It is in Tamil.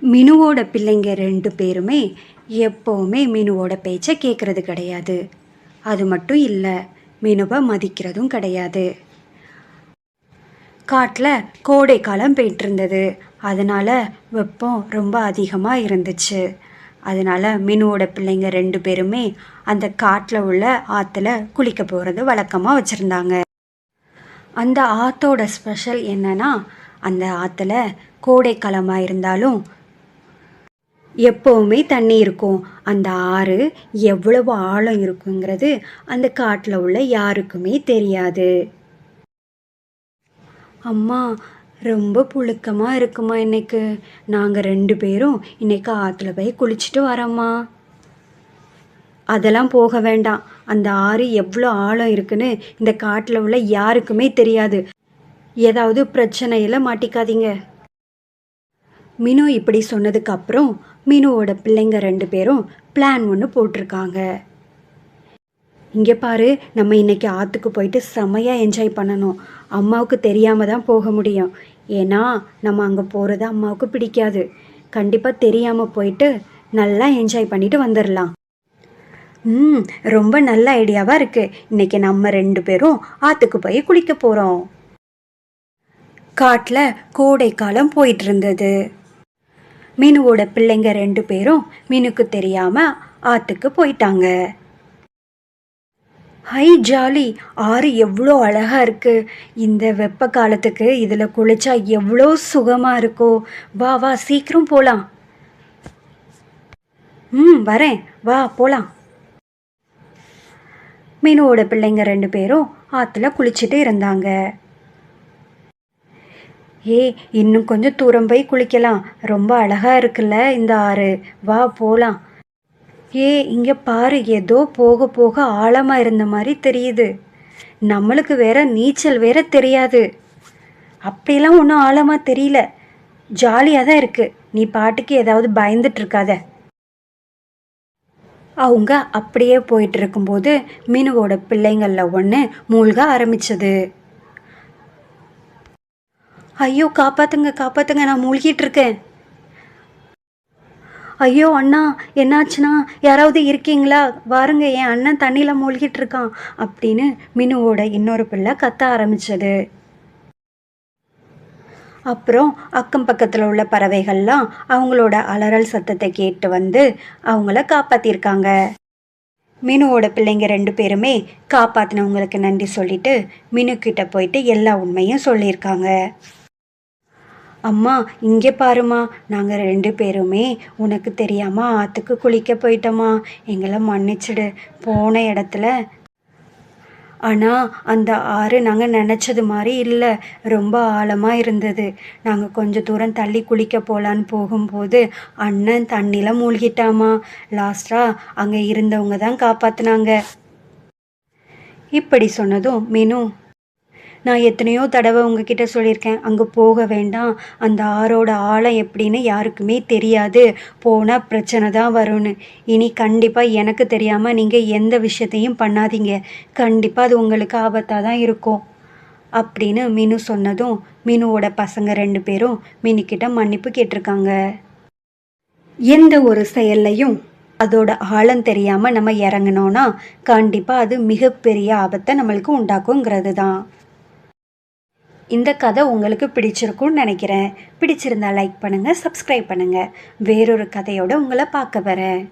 மினுவோட பிள்ளைங்க 2 பேருமே எப்போவுமே மினுவோட பேச்சை கேட்குறது கிடையாது. அது மட்டும் இல்லை, மினுவை மதிக்கிறதும் கிடையாது. காட்டில் கோடை காலம் போயிட்டுருந்தது. அதனால் வெப்பம் ரொம்ப அதிகமாக இருந்துச்சு. அதனால் மினுவோட பிள்ளைங்க 2 பேருமே அந்த காட்டில் உள்ள ஆற்றுல குளிக்க போகிறது வழக்கமாக வச்சுருந்தாங்க. அந்த ஆற்றோட ஸ்பெஷல் என்னன்னா, அந்த ஆற்றுல கோடை காலமாக இருந்தாலும் எப்போவுமே தண்ணி இருக்கும். அந்த ஆறு எவ்வளவு ஆழம் இருக்குங்கிறது அந்த காட்டில் உள்ள யாருக்குமே தெரியாது. அம்மா, ரொம்ப புழுக்கமாக இருக்குமா இன்னைக்கு. நாங்கள் 2 பேரும் இன்னைக்கு ஆற்றுல போய் குளிச்சுட்டு வரோம்மா. அதெல்லாம் போக வேண்டாம். அந்த ஆறு எவ்வளோ ஆழம் இருக்குன்னு இந்த காட்டில் உள்ள யாருக்குமே தெரியாது. ஏதாவது பிரச்சனையில் மாட்டிக்காதீங்க. மினு இப்படி சொன்னதுக்கு அப்புறம் மினுவோட பிள்ளைங்க 2 பேரும் பிளான் ஒன்று போட்டிருக்காங்க. இங்கே பாரு, நம்ம இன்னைக்கு ஆற்றுக்கு போயிட்டு செமையாக என்ஜாய் பண்ணணும். அம்மாவுக்கு தெரியாமல் தான் போக முடியும். ஏன்னா நம்ம அங்கே போகிறது அம்மாவுக்கு பிடிக்காது. கண்டிப்பாக தெரியாமல் போயிட்டு நல்லா என்ஜாய் பண்ணிட்டு வந்துடலாம். ரொம்ப நல்ல ஐடியாவாக இருக்குது. இன்னைக்கு நம்ம 2 பேரும் ஆற்றுக்கு போய் குளிக்க போகிறோம். காட்டில் கோடை காலம் போயிட்டு இருந்தது. மீனுவோட பிள்ளைங்க 2 பேரும் மீனுக்கு தெரியாமல் ஆற்றுக்கு போயிட்டாங்க. Hi jolly! ஆறு எவ்வளோ அழகாக இருக்குது. இந்த வெப்ப காலத்துக்கு இதில் குளிச்சா எவ்வளோ சுகமாக இருக்கோ. வா வா, சீக்கிரம் போகலாம். வரேன், வா போகலாம். மீனுவோட பிள்ளைங்க 2 பேரும் ஆற்றுல குளிச்சுட்டு இருந்தாங்க. இன்னும் கொஞ்சம் தூரம் போய் குளிக்கலாம். ரொம்ப அழகாக இருக்குல்ல இந்த ஆறு. வா போகலாம். இங்கே பாரு, ஏதோ போக போக ஆழமாக இருந்த மாதிரி தெரியுது. நம்மளுக்கு வேற நீச்சல் வேற தெரியாது. அப்படிலாம் ஒன்றும் ஆழமாக தெரியல. ஜாலியாக தான் இருக்குது. நீ பாட்டுக்கு ஏதாவது பயந்துட்டு இருக்காத. அவங்க அப்படியே போயிட்டு இருக்கும்போது மீனுவோட பிள்ளைங்களில் ஒன்று மூழ்க ஆரம்பிச்சது. ஐயோ, காப்பாத்துங்க காப்பாத்துங்க, நான் மூழ்கிட்டு இருக்கேன். ஐயோ அண்ணா, என்னாச்சுன்னா, யாராவது இருக்கீங்களா? வாருங்க, என் அண்ணன் தண்ணியில் மூழ்கிட்டு இருக்கான் அப்படின்னு மினுவோட இன்னொரு பிள்ளை கத்த ஆரம்பிச்சது. அப்புறம் அக்கம் பக்கத்தில் உள்ள பறவைகள்லாம் அவங்களோட அலறல் சத்தத்தை கேட்டு வந்து அவங்கள காப்பாற்றிருக்காங்க. மினுவோட பிள்ளைங்க 2 பேருமே காப்பாற்றினவங்களுக்கு நன்றி சொல்லிட்டு மினுக்கிட்ட போயிட்டு எல்லா உண்மையும் சொல்லியிருக்காங்க. அம்மா, இங்கே பாருமா, நாங்கள் 2 பேருமே உனக்கு தெரியாமல் ஆற்றுக்கு குளிக்க போயிட்டோம்மா. எங்களை மன்னிச்சிடு. போன இடத்துல ஆனால் அந்த ஆறு நாங்கள் நினச்சது மாதிரி இல்லை. ரொம்ப ஆழமாக இருந்தது. நாங்கள் கொஞ்சம் தூரம் தள்ளி குளிக்க போகலான்னு போகும்போது அண்ணன் தண்ணியில் மூழ்கிட்டாமா. லாஸ்ட்டாக அங்கே இருந்தவங்க தான் காப்பாற்றினாங்க. இப்படி சொன்னதும் மினு, நான் எத்தனையோ தடவை உங்ககிட்ட சொல்லியிருக்கேன், அங்கே போக வேண்டாம். அந்த ஆறோட ஆழம் எப்படின்னு யாருக்குமே தெரியாது. போனால் பிரச்சனை தான் வரும்னு. இனி கண்டிப்பாக எனக்கு தெரியாமல் நீங்கள் எந்த விஷயத்தையும் பண்ணாதீங்க. கண்டிப்பாக அது உங்களுக்கு ஆபத்தாக தான் இருக்கும் அப்படின்னு மினு சொன்னதும் மினுவோட பசங்க 2 பேரும் மினுக்கிட்ட மன்னிப்பு கேட்டிருக்காங்க. எந்த ஒரு செயல்லையும் அதோட ஆழம் தெரியாமல் நம்ம இறங்கினோன்னா கண்டிப்பாக அது மிகப்பெரிய ஆபத்தை நம்மளுக்கு உண்டாக்குங்கிறது தான். இந்த கதை உங்களுக்கு பிடிச்சிருக்கும்னு நினைக்கிறேன். பிடிச்சிருந்தா லைக் பண்ணுங்கள், சப்ஸ்கிரைப் பண்ணுங்கள். வேறொரு கதையோடு உங்களை பார்க்க வரேன்.